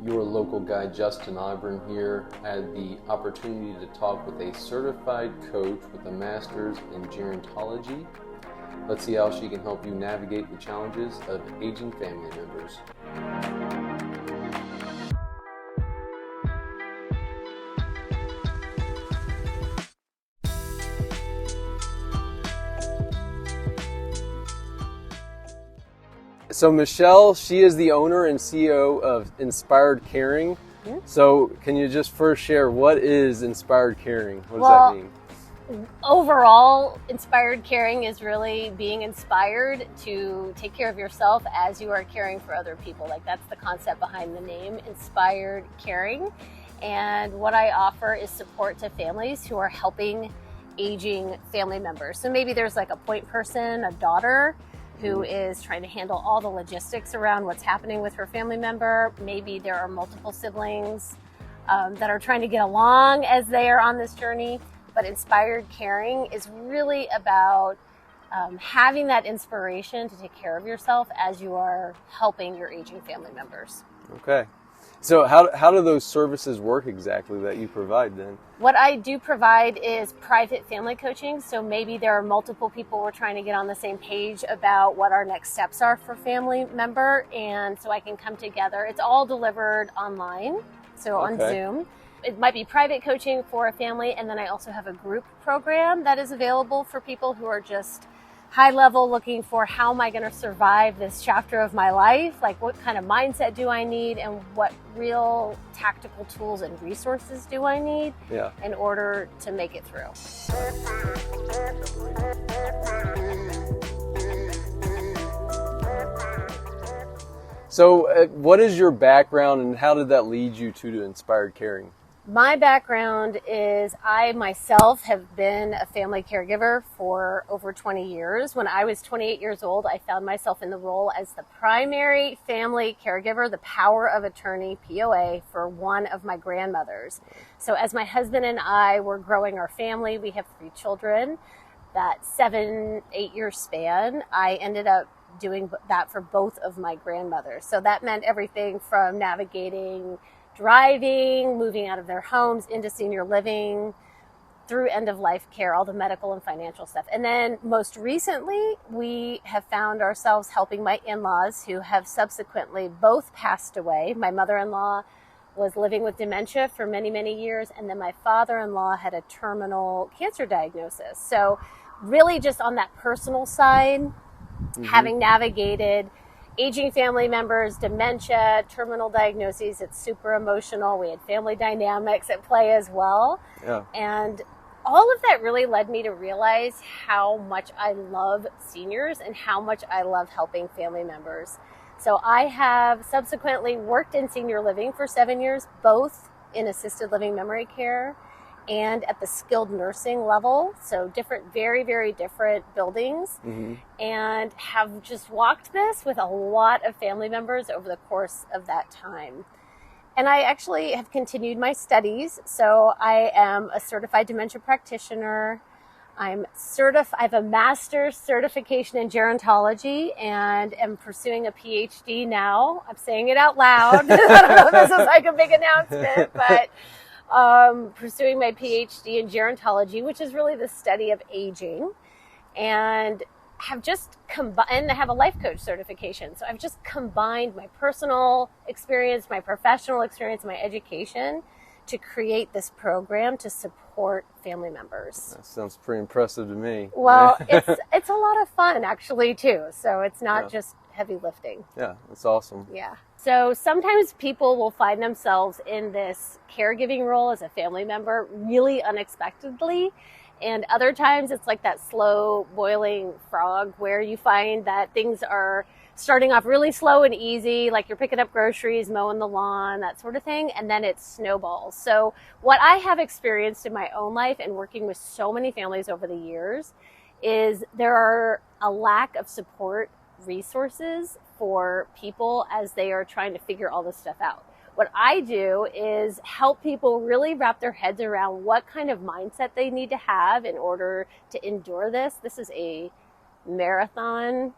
Your local guide Justin Auburn here had the opportunity to talk with a certified coach with a master's in Gerontology. Let's see how she can help you navigate the challenges of aging family members. So Michele, she is the owner and CEO of Inspired Caring. Mm-hmm. So can you just first share, what is Inspired Caring? What does that mean? Overall, Inspired Caring is really being inspired to take care of yourself as you are caring for other people. Like, that's the concept behind the name, Inspired Caring. And what I offer is support to families who are helping aging family members. So maybe there's like a point person, a daughter, who is trying to handle all the logistics around what's happening with her family member. Maybe there are multiple siblings that are trying to get along as they are on this journey. But Inspired Caring is really about having that inspiration to take care of yourself as you are helping your aging family members. Okay. So how do those services work exactly that you provide then? What I do provide is private family coaching. So maybe there are multiple people we're trying to get on the same page about what our next steps are for family member. And so I can come together. It's all delivered online, so on Zoom. It might be private coaching for a family. And then I also have a group program that is available for people who are just high level looking for, how am I going to survive this chapter of my life? Like, what kind of mindset do I need, and what real tactical tools and resources do I need in order to make it through? So what is your background and how did that lead you to Inspired Caring? My background is I myself have been a family caregiver for over 20 years. When I was 28 years old, I found myself in the role as the primary family caregiver, the power of attorney, POA, for one of my grandmothers. So as my husband and I were growing our family, we have 3 children, that 7-8 year span, I ended up doing that for both of my grandmothers. So that meant everything from navigating driving, moving out of their homes into senior living, through end-of-life care, all the medical and financial stuff. And then most recently, we have found ourselves helping my in-laws, who have subsequently both passed away. My mother-in-law was living with dementia for many, many years, and then my father-in-law had a terminal cancer diagnosis. So really just on that personal side, having navigated aging family members, dementia, terminal diagnoses, it's super emotional. We had family dynamics at play as well. Yeah. And all of that really led me to realize how much I love seniors and how much I love helping family members. So I have subsequently worked in senior living for 7 years, both in assisted living memory care and at the skilled nursing level. So different, very, very different buildings, and have just walked this with a lot of family members over the course of that time. And I actually have continued my studies. So I am a certified dementia practitioner. I have a master's certification in gerontology and am pursuing a PhD now. I'm saying it out loud. I don't know if this is like a big announcement, but pursuing my PhD in gerontology, which is really the study of aging, and have just combined, I have a life coach certification. So I've just combined my personal experience, my professional experience, my education to create this program to support family members. That sounds pretty impressive to me. Well, it's a lot of fun actually too. So it's not just heavy lifting. Yeah, that's awesome. Yeah. So sometimes people will find themselves in this caregiving role as a family member really unexpectedly. And other times it's like that slow boiling frog where you find that things are starting off really slow and easy, like you're picking up groceries, mowing the lawn, that sort of thing, and then it snowballs. So what I have experienced in my own life and working with so many families over the years is there are a lack of support resources for people as they are trying to figure all this stuff out. What I do is help people really wrap their heads around what kind of mindset they need to have in order to endure this. This is a marathon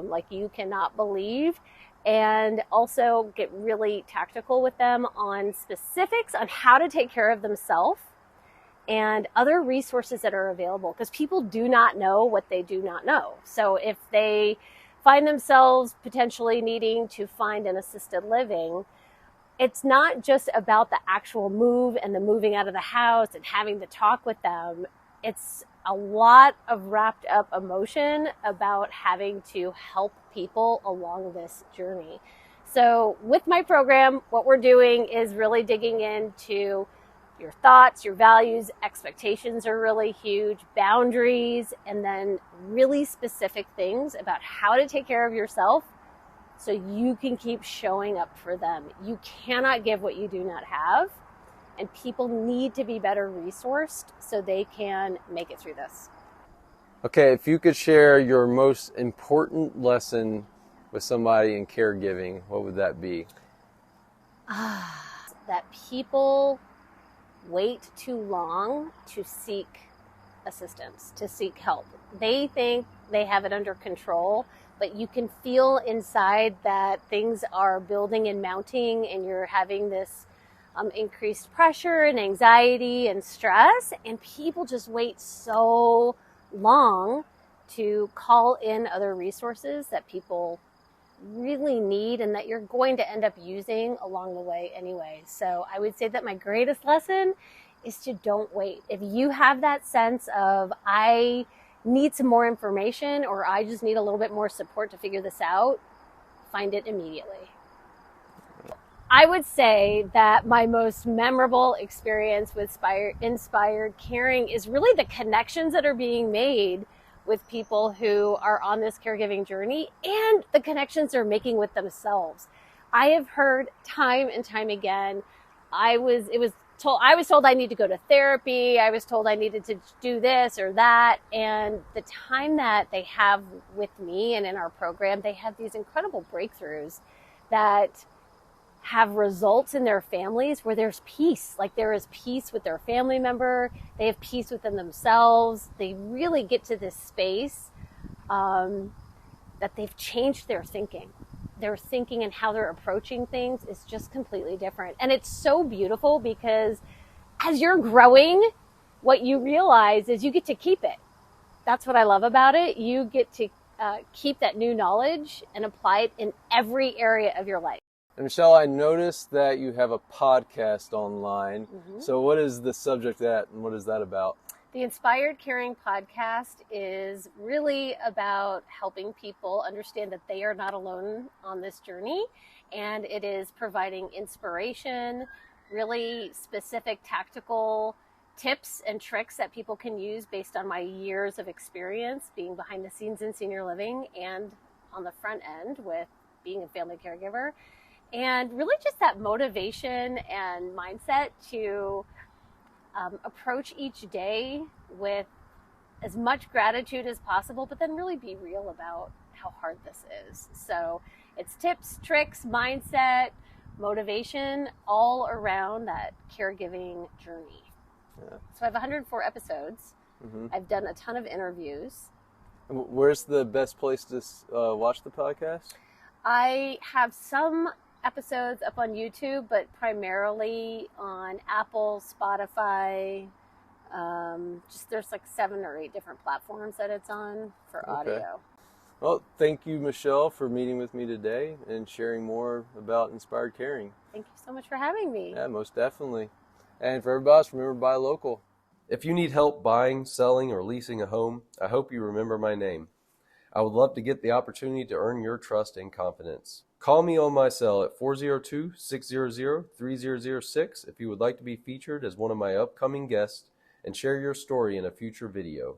like you cannot believe. and also get really tactical with them on specifics on how to take care of themselves and other resources that are available, because people do not know what they do not know. So if they find themselves potentially needing to find an assisted living, it's not just about the actual move and the moving out of the house and having to talk with them. It's a lot of wrapped up emotion about having to help people along this journey. So with my program, what we're doing is really digging into your thoughts, your values, expectations are really huge, boundaries, and then really specific things about how to take care of yourself so you can keep showing up for them. You cannot give what you do not have, and people need to be better resourced so they can make it through this. Okay, if you could share your most important lesson with somebody in caregiving, what would that be? That people wait too long to seek assistance, to seek help. They think they have it under control, but you can feel inside that things are building and mounting, and you're having this increased pressure and anxiety and stress, and people just wait so long to call in other resources that people really need and that you're going to end up using along the way anyway. So I would say that my greatest lesson is to don't wait. If you have that sense of I need some more information or I just need a little bit more support to figure this out, find it immediately. I would say that my most memorable experience with inspired caring is really the connections that are being made with people who are on this caregiving journey and the connections they're making with themselves. I have heard time and time again, I was told I need to go to therapy. I was told I needed to do this or that. And the time that they have with me and in our program, they have these incredible breakthroughs that have results in their families where there's peace. Like there is peace with their family member. They have peace within themselves. They really get to this space that they've changed their thinking. Their thinking and how they're approaching things is just completely different. And it's so beautiful because as you're growing, what you realize is you get to keep it. That's what I love about it. You get to keep that new knowledge and apply it in every area of your life. And Michelle, I noticed that you have a podcast online. Mm-hmm. So what is the subject that, and what is that about? The Inspired Caring podcast is really about helping people understand that they are not alone on this journey. And it is providing inspiration, really specific tactical tips and tricks that people can use based on my years of experience being behind the scenes in senior living and on the front end with being a family caregiver. And really just that motivation and mindset to approach each day with as much gratitude as possible, but then really be real about how hard this is. So it's tips, tricks, mindset, motivation, all around that caregiving journey. Yeah. So I have 104 episodes. Mm-hmm. I've done a ton of interviews. Where's the best place to watch the podcast? I have some episodes up on YouTube, but primarily on Apple, Spotify. There's like 7 or 8 different platforms that it's on for audio. Well, thank you, Michelle, for meeting with me today and sharing more about Inspired Caring. Thank you so much for having me. Yeah, most definitely. And for everybody else, remember, buy local. If you need help buying, selling, or leasing a home, I hope you remember my name. I would love to get the opportunity to earn your trust and confidence. Call me on my cell at 402-600-3006 if you would like to be featured as one of my upcoming guests and share your story in a future video.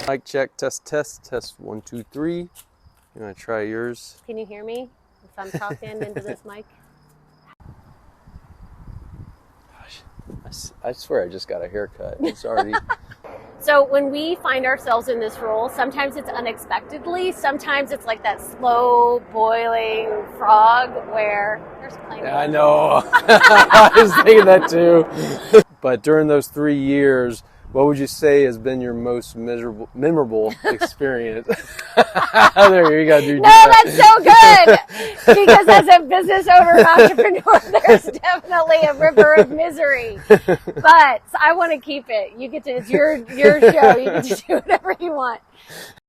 Mic check, test, 1, 2, 3. You want to try yours? Can you hear me if I'm talking into this mic? I swear I just got a haircut. It's already... So when we find ourselves in this role, sometimes it's unexpectedly. Sometimes it's like that slow boiling frog where there's plain. I know. I was thinking that too. But during those 3 years, what would you say has been your most memorable experience? There you go, dude. No, that's so good. Because as a business owner and entrepreneur, there's definitely a river of misery. But I want to keep it. You get to, it's your show. You get to do whatever you want.